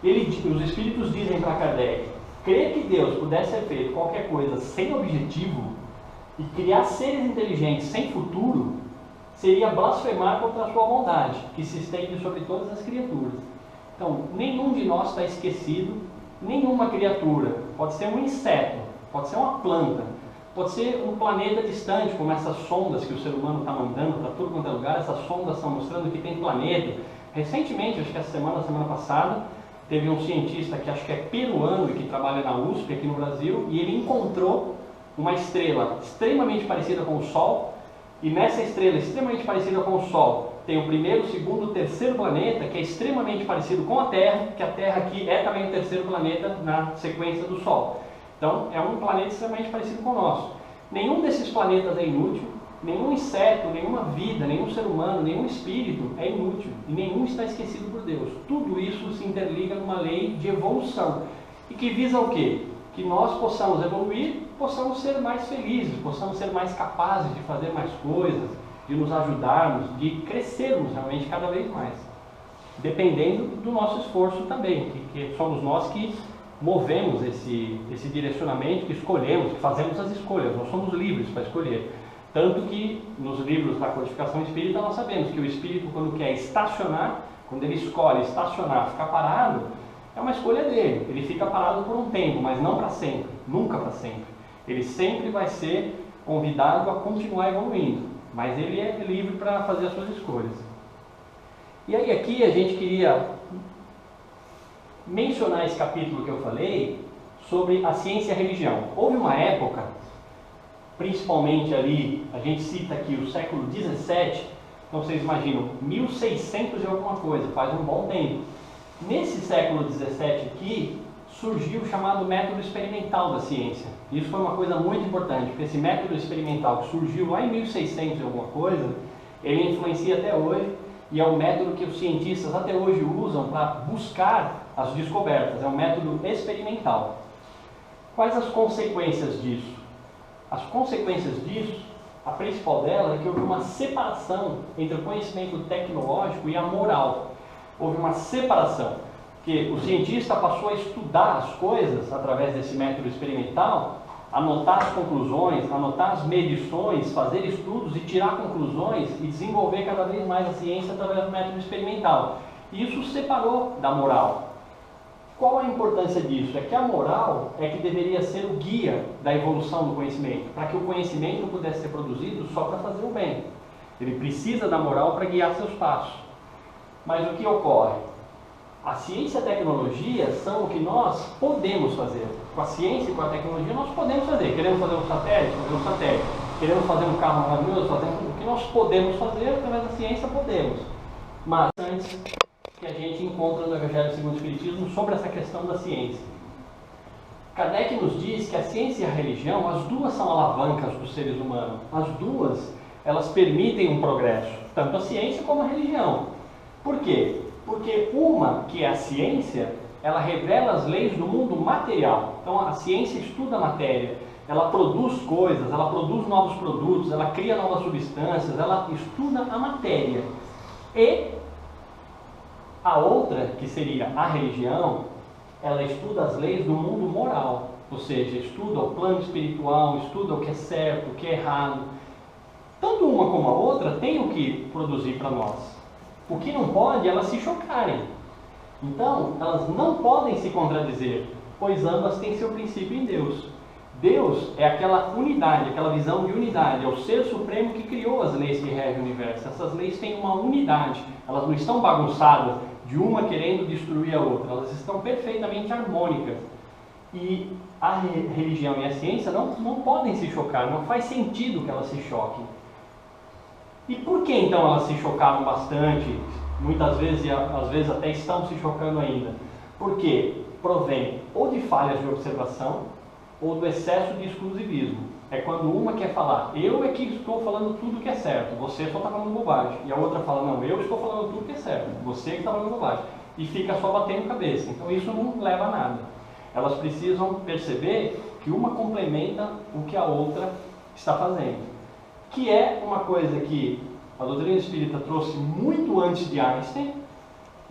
Speaker 1: os Espíritos dizem para Kardec: crer que Deus pudesse ter feito qualquer coisa sem objetivo E criar seres inteligentes sem futuro seria blasfemar contra a sua bondade, que se estende sobre todas as criaturas. Então, nenhum de nós está esquecido, nenhuma criatura. Pode ser um inseto, pode ser uma planta, pode ser um planeta distante, como essas sondas que o ser humano está mandando para tudo quanto é lugar. Essas sondas estão mostrando que tem planeta. Recentemente, acho que essa semana passada, teve um cientista que acho que é peruano e que trabalha na USP aqui no Brasil, e ele encontrou uma estrela extremamente parecida com o Sol, e nessa estrela extremamente parecida com o Sol tem o primeiro, o segundo, o terceiro planeta, que é extremamente parecido com a Terra, que a Terra aqui é também o terceiro planeta na sequência do Sol. Então é um planeta extremamente parecido com o nosso. Nenhum desses planetas é inútil, nenhum inseto, nenhuma vida, nenhum ser humano, nenhum espírito é inútil, e nenhum está esquecido por Deus. Tudo isso se interliga numa lei de evolução, e que visa o quê? Que nós possamos evoluir, possamos ser mais felizes, possamos ser mais capazes de fazer mais coisas, de nos ajudarmos, de crescermos realmente cada vez mais, dependendo do nosso esforço também, que somos nós que movemos esse direcionamento, que escolhemos, que fazemos as escolhas. Nós somos livres para escolher. Tanto que nos livros da codificação espírita nós sabemos que o espírito, quando quer estacionar, quando ele escolhe estacionar, ficar parado, é uma escolha dele. Ele fica parado por um tempo, mas não para sempre, nunca para sempre. Ele sempre vai ser convidado a continuar evoluindo, mas ele é livre para fazer as suas escolhas. E aí aqui a gente queria mencionar esse capítulo que eu falei sobre a ciência e a religião. Houve uma época, principalmente ali, a gente cita aqui o século 17, então vocês imaginam, 1600 e alguma coisa, faz um bom tempo. Nesse século 17 aqui, surgiu o chamado método experimental da ciência. Isso foi uma coisa muito importante, porque esse método experimental que surgiu lá em 1600 e alguma coisa, ele influencia até hoje, e é um método que os cientistas até hoje usam para buscar as descobertas, é um método experimental. Quais as consequências disso? As consequências disso, a principal dela é que houve uma separação entre o conhecimento tecnológico e a moral. Houve uma separação, que o cientista passou a estudar as coisas através desse método experimental, anotar as conclusões, anotar as medições, fazer estudos e tirar conclusões e desenvolver cada vez mais a ciência através do método experimental. E isso separou da moral. Qual a importância disso? É que a moral é que deveria ser o guia da evolução do conhecimento, para que o conhecimento pudesse ser produzido só para fazer o bem. Ele precisa da moral para guiar seus passos. Mas o que ocorre? A ciência e a tecnologia são o que nós podemos fazer. Com a ciência e com a tecnologia nós podemos fazer. Queremos fazer um satélite? Fazer um satélite. Queremos fazer um carro maravilhoso? Fazemos o que nós podemos fazer, através da ciência podemos. Mas antes que a gente encontra no Evangelho segundo o Espiritismo sobre essa questão da ciência. Kardec nos diz que a ciência e a religião, as duas são alavancas dos seres humanos. As duas, elas permitem um progresso, tanto a ciência como a religião. Por quê? Porque uma, que é a ciência, ela revela as leis do mundo material. Então a ciência estuda a matéria, ela produz coisas, ela produz novos produtos, ela cria novas substâncias, ela estuda a matéria. E a outra, que seria a religião, ela estuda as leis do mundo moral, ou seja, estuda o plano espiritual, estuda o que é certo, o que é errado. Tanto uma como a outra tem o que produzir para nós. O que não pode é elas se chocarem. Então, elas não podem se contradizer, pois ambas têm seu princípio em Deus. Deus é aquela unidade, aquela visão de unidade, é o Ser Supremo que criou as leis que regem o universo. Essas leis têm uma unidade, elas não estão bagunçadas, de uma querendo destruir a outra, elas estão perfeitamente harmônicas. E a religião e a ciência não podem se chocar, não faz sentido que elas se choquem. E por que então elas se chocaram bastante? Muitas vezes, e às vezes até estão se chocando ainda. Porque provém ou de falhas de observação ou do excesso de exclusivismo. É quando uma quer falar, eu é que estou falando tudo que é certo, você só está falando bobagem. E a outra fala, não, eu estou falando tudo que é certo, você que está falando bobagem. E fica só batendo cabeça. Então isso não leva a nada. Elas precisam perceber que uma complementa o que a outra está fazendo. Que é uma coisa que a doutrina espírita trouxe muito antes de Einstein.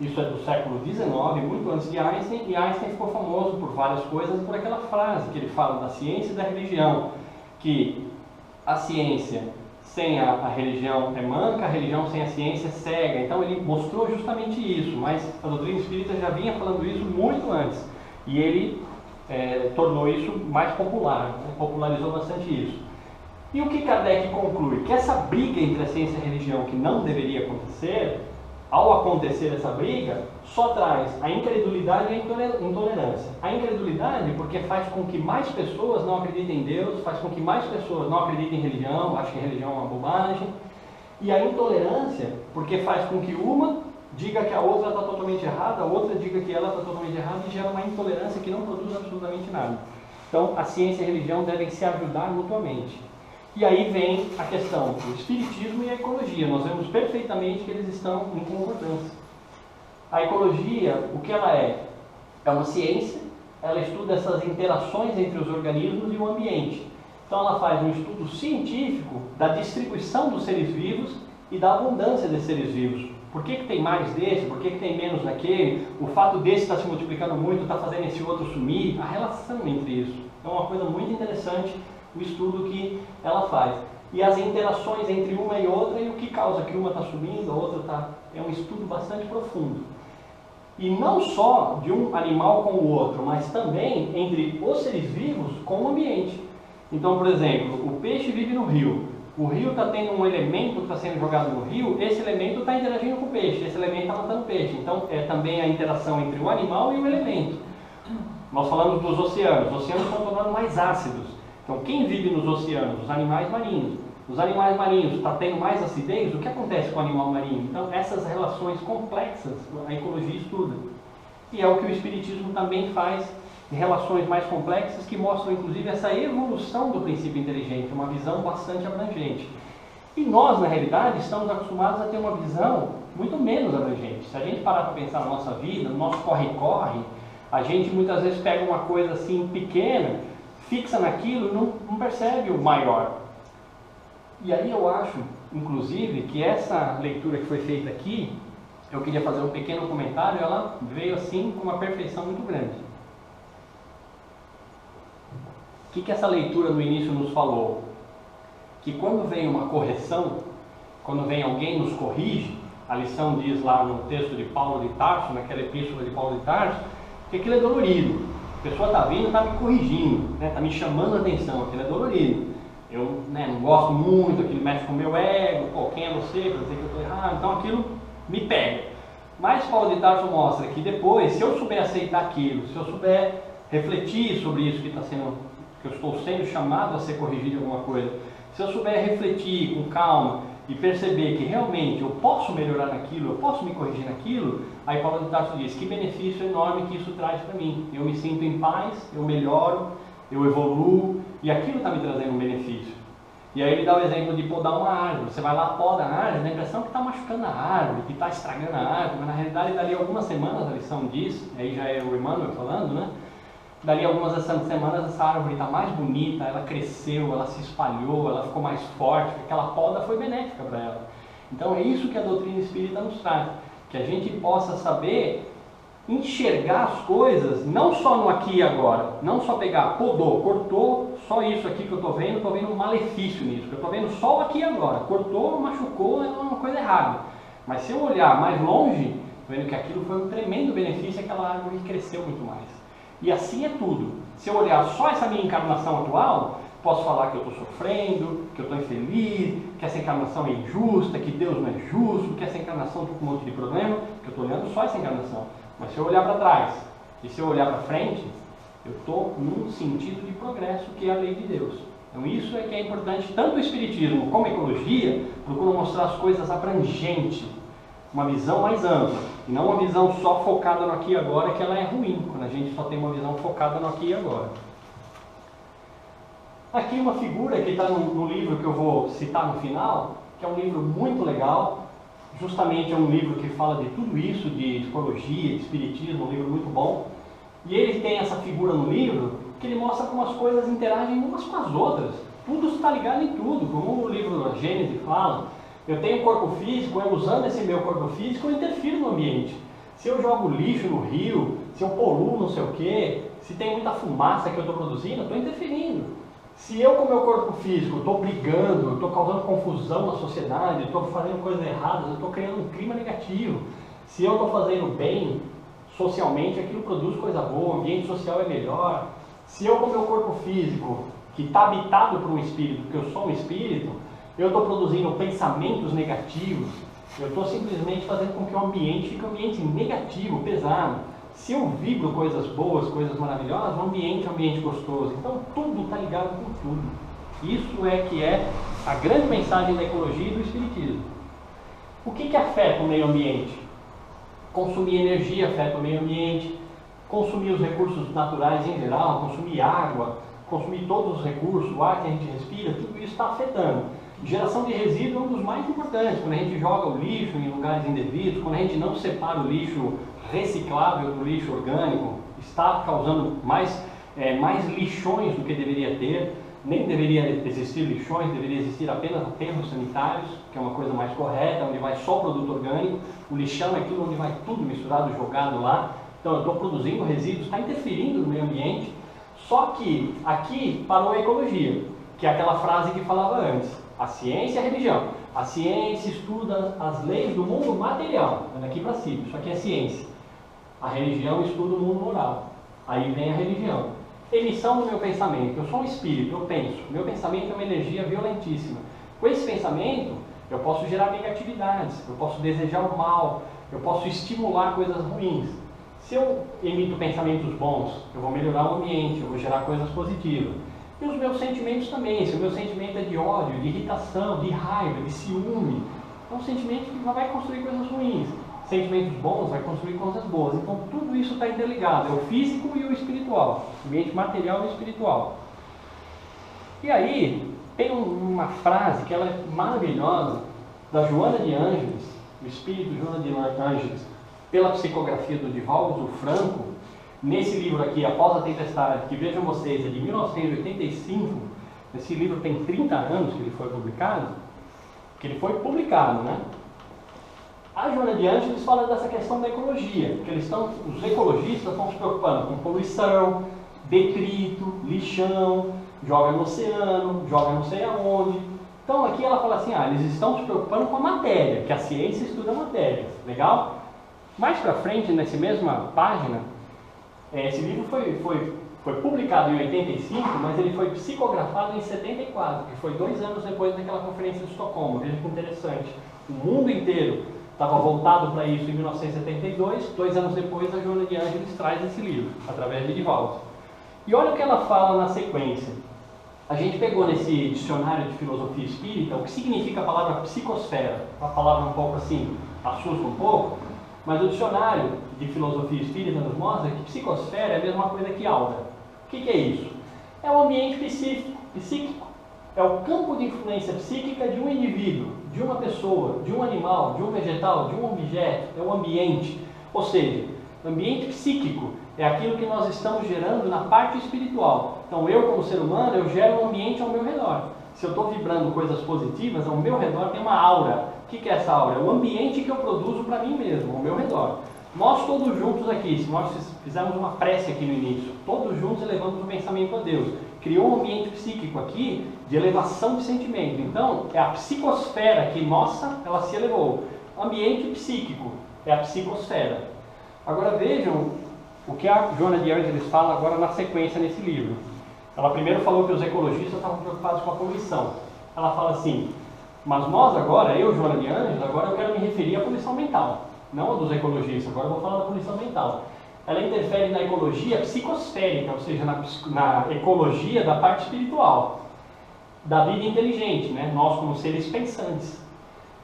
Speaker 1: Isso é do século XIX, muito antes de Einstein, e Einstein ficou famoso por várias coisas, por aquela frase que ele fala da ciência e da religião, que a ciência sem a religião é manca, a religião sem a ciência é cega. Então ele mostrou justamente isso, mas a doutrina espírita já vinha falando isso muito antes. E ele tornou isso mais popular, né? Popularizou bastante isso. E o que Kardec conclui? Que essa briga entre a ciência e a religião, que não deveria acontecer, ao acontecer essa briga, só traz a incredulidade e a intolerância. A incredulidade porque faz com que mais pessoas não acreditem em Deus, faz com que mais pessoas não acreditem em religião, acham que religião é uma bobagem. E a intolerância porque faz com que uma diga que a outra está totalmente errada, a outra diga que ela está totalmente errada, e gera uma intolerância que não produz absolutamente nada. Então a ciência e a religião devem se ajudar mutuamente. E aí vem a questão do espiritismo e a ecologia. Nós vemos perfeitamente que eles estão em concordância. A ecologia, o que ela é? É uma ciência, ela estuda essas interações entre os organismos e o ambiente. Então ela faz um estudo científico da distribuição dos seres vivos e da abundância desses seres vivos. Por que tem mais desse? Por que tem menos daquele? O fato desse estar se multiplicando muito está fazendo esse outro sumir? A relação entre isso. É uma coisa muito interessante o estudo que ela faz. E as interações entre uma e outra e o que causa que uma está subindo, a outra está... É um estudo bastante profundo. E não só de um animal com o outro, mas também entre os seres vivos com o ambiente. Então, por exemplo, o peixe vive no rio. O rio está tendo um elemento que está sendo jogado no rio, esse elemento está interagindo com o peixe, esse elemento está matando o peixe. Então, é também a interação entre o animal e o elemento. Nós falamos dos oceanos. Os oceanos estão tornando mais ácidos. Então, quem vive nos oceanos? Os animais marinhos. Os animais marinhos estão tendo mais acidez? O que acontece com o animal marinho? Então, essas relações complexas, a ecologia estuda. E é o que o espiritismo também faz, em relações mais complexas, que mostram, inclusive, essa evolução do princípio inteligente, uma visão bastante abrangente. E nós, na realidade, estamos acostumados a ter uma visão muito menos abrangente. Se a gente parar para pensar na nossa vida, no nosso corre-corre, a gente muitas vezes pega uma coisa assim pequena, fixa naquilo e não percebe o maior. E aí eu acho, inclusive, que essa leitura que foi feita aqui, eu queria fazer um pequeno comentário, ela veio assim com uma perfeição muito grande. O que essa leitura no início nos falou? Que quando vem uma correção, quando vem alguém nos corrige, a lição diz lá no texto de Paulo de Tarso, naquela epístola de Paulo de Tarso, que aquilo é dolorido. A pessoa está vindo e está me corrigindo, está me chamando a atenção, aquilo é dolorido. Eu não gosto muito, aquilo mexe com o meu ego, quem é você para dizer que eu estou errado, então aquilo me pega. Mas Paulo de Tarso mostra que depois, se eu souber aceitar aquilo, se eu souber refletir sobre isso que eu estou sendo chamado a ser corrigido em alguma coisa, se eu souber refletir com calma e perceber que realmente eu posso melhorar naquilo, eu posso me corrigir naquilo, aí Paulo de Tarso diz, que benefício enorme que isso traz para mim. Eu me sinto em paz, eu melhoro, eu evoluo, e aquilo está me trazendo um benefício. E aí ele dá o exemplo de podar uma árvore. Você vai lá, poda a árvore, dá a impressão que está machucando a árvore, que está estragando a árvore, mas na realidade dali algumas semanas a lição diz, aí já é o Emmanuel falando, né? Dali algumas semanas essa árvore está mais bonita, ela cresceu, ela se espalhou, ela ficou mais forte, aquela poda foi benéfica para ela. Então é isso que a doutrina espírita nos traz, que a gente possa saber enxergar as coisas, não só no aqui e agora, não só pegar, podou, cortou, só isso aqui que eu estou vendo um malefício nisso, eu estou vendo só o aqui e agora, cortou, machucou, é uma coisa errada. Mas se eu olhar mais longe, estou vendo que aquilo foi um tremendo benefício, aquela árvore cresceu muito mais. E assim é tudo. Se eu olhar só essa minha encarnação atual, posso falar que eu estou sofrendo, que eu estou infeliz, que essa encarnação é injusta, que Deus não é justo, que essa encarnação estou com um monte de problema, que eu estou olhando só essa encarnação. Mas se eu olhar para trás e se eu olhar para frente, eu estou num sentido de progresso que é a lei de Deus. Então isso é que é importante, tanto o Espiritismo como a Ecologia procuram mostrar as coisas abrangentes, uma visão mais ampla, e não uma visão só focada no aqui e agora, que ela é ruim, quando a gente só tem uma visão focada no aqui e agora. Aqui uma figura que está no livro que eu vou citar no final, que é um livro muito legal, justamente é um livro que fala de tudo isso, de ecologia, de espiritismo, um livro muito bom. E ele tem essa figura no livro, que ele mostra como as coisas interagem umas com as outras. Tudo está ligado em tudo, como o livro da Gênesis fala. Eu tenho um corpo físico, eu usando esse meu corpo físico, eu interfiro no ambiente. Se eu jogo lixo no rio, se eu poluo não sei o quê, se tem muita fumaça que eu estou produzindo, eu estou interferindo. Se eu com o meu corpo físico estou brigando, estou causando confusão na sociedade, estou fazendo coisas erradas, eu estou criando um clima negativo. Se eu estou fazendo bem socialmente, aquilo produz coisa boa, o ambiente social é melhor. Se eu com o meu corpo físico, que está habitado por um espírito, porque eu sou um espírito, eu estou produzindo pensamentos negativos, eu estou simplesmente fazendo com que o ambiente fique um ambiente negativo, pesado. Se eu vibro coisas boas, coisas maravilhosas, o ambiente é um ambiente gostoso. Então tudo está ligado com tudo. Isso é que é a grande mensagem da ecologia e do espiritismo. O que afeta o meio ambiente? Consumir energia afeta o meio ambiente, consumir os recursos naturais em geral, consumir água, consumir todos os recursos, o ar que a gente respira, tudo isso está afetando. Geração de resíduo é um dos mais importantes, quando a gente joga o lixo em lugares indevidos, quando a gente não separa o lixo reciclável do lixo orgânico, está causando mais lixões do que deveria ter. Nem deveria existir lixões, deveria existir apenas aterros sanitários, que é uma coisa mais correta, onde vai só produto orgânico. O lixão é aquilo onde vai tudo misturado, jogado lá. Então eu estou produzindo resíduos, está interferindo no meio ambiente. Só que aqui parou a ecologia, que é aquela frase que falava antes. A ciência é a religião. A ciência estuda as leis do mundo material, daqui para cima, isso aqui é ciência. A religião estuda o mundo moral. Aí vem a religião. Emissão do meu pensamento. Eu sou um espírito, eu penso. Meu pensamento é uma energia violentíssima. Com esse pensamento, eu posso gerar negatividades, eu posso desejar o mal, eu posso estimular coisas ruins. Se eu emito pensamentos bons, eu vou melhorar o ambiente, eu vou gerar coisas positivas. E os meus sentimentos também. Se o meu sentimento é de ódio, de irritação, de raiva, de ciúme, é um sentimento que vai construir coisas ruins. Sentimentos bons vai construir coisas boas. Então tudo isso está interligado, é o físico e o espiritual, o ambiente material e espiritual. E aí tem uma frase que ela é maravilhosa, da Joana de Ângeles, o espírito Joana de Ângeles, pela psicografia do Divaldo Franco, nesse livro aqui, Após a Tempestade, que vejam vocês, é de 1985, esse livro tem 30 anos que ele foi publicado, né? A Joana de Ângeles fala dessa questão da ecologia, que os ecologistas estão se preocupando com poluição, detrito, lixão, joga no oceano, joga não sei aonde. Então aqui ela fala assim, eles estão se preocupando com a matéria, que a ciência estuda a matéria, legal? Mais pra frente, nessa mesma página, esse livro foi publicado em 85, mas ele foi psicografado em 74, que foi 2 anos depois daquela conferência de Estocolmo. Veja que interessante, o mundo inteiro estava voltado para isso em 1972, 2 anos depois a Joana de Ângeles traz esse livro, através de Divaldo. E olha o que ela fala na sequência. A gente pegou nesse dicionário de filosofia espírita o que significa a palavra psicosfera. Uma palavra um pouco assim, assusta um pouco, mas o dicionário de filosofia espírita nos mostra que psicosfera é a mesma coisa que aura. O que é isso? É o ambiente psíquico. É o campo de influência psíquica de um indivíduo, de uma pessoa, de um animal, de um vegetal, de um objeto. É o ambiente. Ou seja, ambiente psíquico é aquilo que nós estamos gerando na parte espiritual. Então eu, como ser humano, eu gero um ambiente ao meu redor. Se eu estou vibrando coisas positivas, ao meu redor tem uma aura. O que é essa aura? É o ambiente que eu produzo para mim mesmo, ao meu redor. Nós todos juntos aqui, se nós fizermos uma prece aqui no início, todos juntos elevamos o pensamento a Deus. Criou um ambiente psíquico aqui de elevação de sentimento. Então, é a psicosfera que, ela se elevou. Ambiente psíquico é a psicosfera. Agora vejam o que a Joana de Ângeles fala agora na sequência nesse livro. Ela primeiro falou que os ecologistas estavam preocupados com a poluição. Ela fala assim, mas nós agora, eu, Joana de Ângeles, agora eu quero me referir à poluição mental, não a dos ecologistas, agora eu vou falar da poluição mental. Ela interfere na ecologia psicosférica, ou seja, na ecologia da parte espiritual, da vida inteligente, né? Nós como seres pensantes.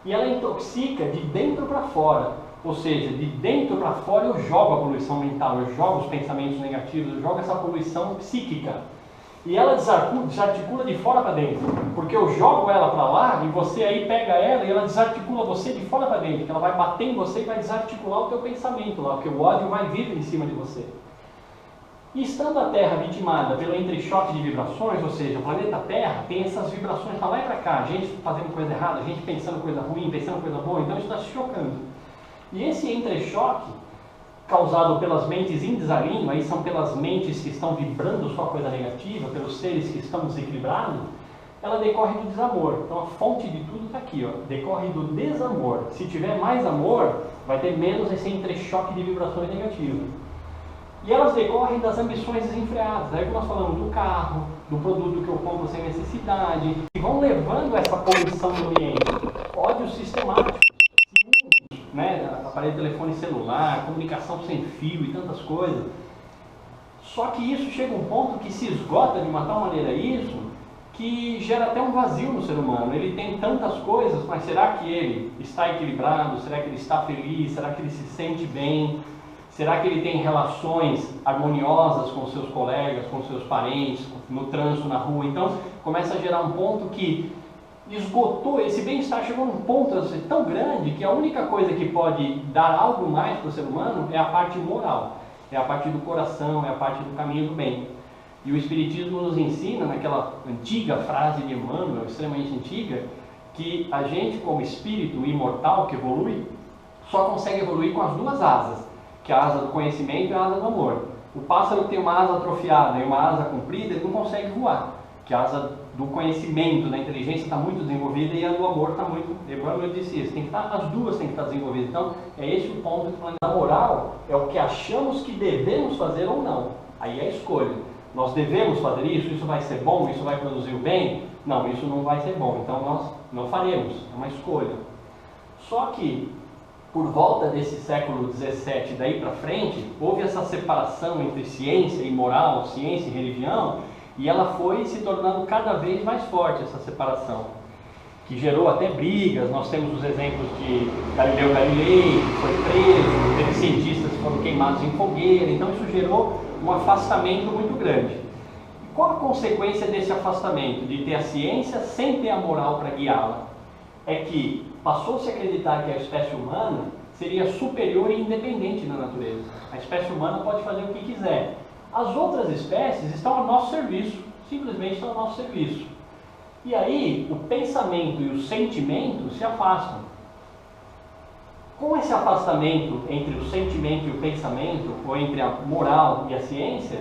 Speaker 1: E ela intoxica de dentro para fora, ou seja, de dentro para fora eu jogo a poluição mental, eu jogo os pensamentos negativos, eu jogo essa poluição psíquica. E ela desarticula de fora para dentro, porque eu jogo ela para lá e você aí pega ela e ela desarticula você de fora para dentro, que ela vai bater em você e vai desarticular o teu pensamento lá, porque o ódio vai vir em cima de você. E estando a Terra vitimada pelo entrechoque de vibrações, ou seja, o planeta Terra tem essas vibrações para lá e para cá, gente fazendo coisa errada, gente pensando coisa ruim, pensando coisa boa, então isso está se chocando. E esse entrechoque causado pelas mentes em desalinho, aí são pelas mentes que estão vibrando só coisa negativa, pelos seres que estão desequilibrados, ela decorre do desamor. Então a fonte de tudo está aqui, ó, decorre do desamor. Se tiver mais amor, vai ter menos esse entrechoque de vibrações negativas. E elas decorrem das ambições desenfreadas. Aí que nós falamos do carro, do produto que eu compro sem necessidade, e vão levando essa poluição no ambiente. Ódios sistemáticos, ciúmes, né? Aparelho de telefone celular, comunicação sem fio e tantas coisas. Só que isso chega a um ponto que se esgota de uma tal maneira isso, que gera até um vazio no ser humano. Ele tem tantas coisas, mas será que ele está equilibrado? Será que ele está feliz? Será que ele se sente bem? Será que ele tem relações harmoniosas com seus colegas, com seus parentes, no trânsito, na rua? Então, começa a gerar um ponto que esgotou, esse bem-estar chegou num ponto assim, tão grande que a única coisa que pode dar algo mais para o ser humano é a parte moral, é a parte do coração, é a parte do caminho do bem. E o Espiritismo nos ensina, naquela antiga frase de Emmanuel, extremamente antiga, que a gente, como espírito imortal que evolui, só consegue evoluir com as duas asas, que é a asa do conhecimento e a asa do amor. O pássaro que tem uma asa atrofiada e uma asa comprida, ele não consegue voar, que a asa do conhecimento, da inteligência está muito desenvolvida e a do amor está muito... Emmanuel disse isso, tem que estar, as duas têm que estar desenvolvidas. Então, é esse o ponto que a moral é o que achamos que devemos fazer ou não. Aí é a escolha. Nós devemos fazer isso? Isso vai ser bom? Isso vai produzir o bem? Não, isso não vai ser bom. Então nós não faremos. É uma escolha. Só que, por volta desse século XVII daí para frente, houve essa separação entre ciência e moral, ciência e religião, e ela foi se tornando cada vez mais forte, essa separação, que gerou até brigas. Nós temos os exemplos de Galileu Galilei, que foi preso, teve cientistas que foram queimados em fogueira. Então isso gerou um afastamento muito grande. E qual a consequência desse afastamento? De ter a ciência sem ter a moral para guiá-la? É que passou-se a acreditar que a espécie humana seria superior e independente na natureza. A espécie humana pode fazer o que quiser. As outras espécies estão a nosso serviço, simplesmente estão a nosso serviço. E aí o pensamento e o sentimento se afastam. Com esse afastamento entre o sentimento e o pensamento, ou entre a moral e a ciência,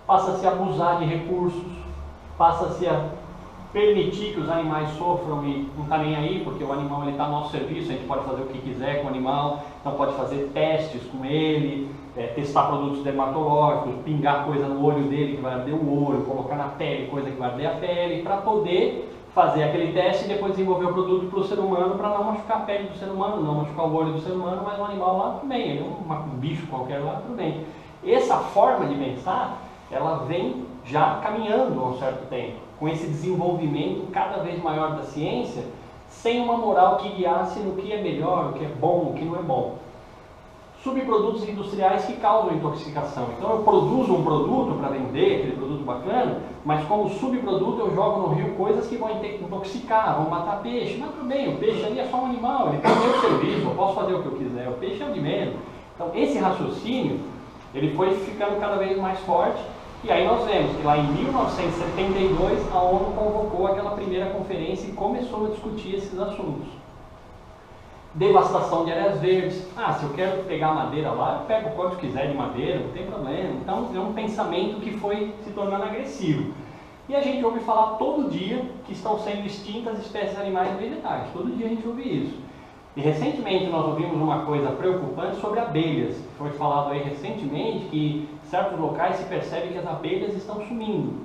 Speaker 1: passa-se a abusar de recursos, passa-se a permitir que os animais sofram e não está nem aí, porque o animal está a nosso serviço, a gente pode fazer o que quiser com o animal, então pode fazer testes com ele, testar produtos dermatológicos, pingar coisa no olho dele que vai arder o olho, colocar na pele coisa que vai arder a pele, para poder fazer aquele teste e depois desenvolver o produto para o ser humano, para não machucar a pele do ser humano, não machucar o olho do ser humano, mas o animal lá tudo bem, ele é um bicho qualquer lá, tudo bem. Essa forma de pensar, ela vem já caminhando há um certo tempo, com esse desenvolvimento cada vez maior da ciência, sem uma moral que guiasse no que é melhor, o que é bom, o que não é bom. Subprodutos industriais que causam intoxicação. Então eu produzo um produto para vender, aquele produto bacana, mas como subproduto eu jogo no rio coisas que vão intoxicar, vão matar peixe. Mas tudo bem, o peixe ali é só um animal, ele tem o meu serviço, eu posso fazer o que eu quiser, o peixe é o de menos. Então esse raciocínio, ele foi ficando cada vez mais forte, e aí nós vemos que lá em 1972 a ONU convocou aquela primeira conferência e começou a discutir esses assuntos. Devastação de áreas verdes. Se eu quero pegar madeira lá, eu pego quanto quiser de madeira, não tem problema. Então é um pensamento que foi se tornando agressivo. E a gente ouve falar todo dia que estão sendo extintas espécies animais e vegetais. Todo dia a gente ouve isso. E recentemente nós ouvimos uma coisa preocupante sobre abelhas. Foi falado aí recentemente que em certos locais se percebe que as abelhas estão sumindo.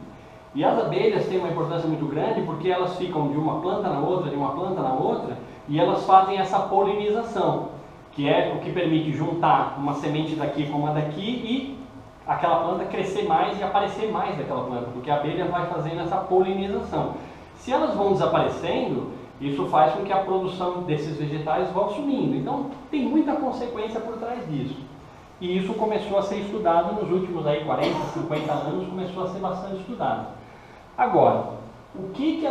Speaker 1: E as abelhas têm uma importância muito grande porque elas ficam de uma planta na outra, de uma planta na outra, e elas fazem essa polinização, que é o que permite juntar uma semente daqui com uma daqui e aquela planta crescer mais e aparecer mais daquela planta, porque a abelha vai fazendo essa polinização. Se elas vão desaparecendo, isso faz com que a produção desses vegetais vá sumindo. Então tem muita consequência por trás disso. E isso começou a ser estudado nos últimos 40, 50 anos, começou a ser bastante estudado. Agora, o que a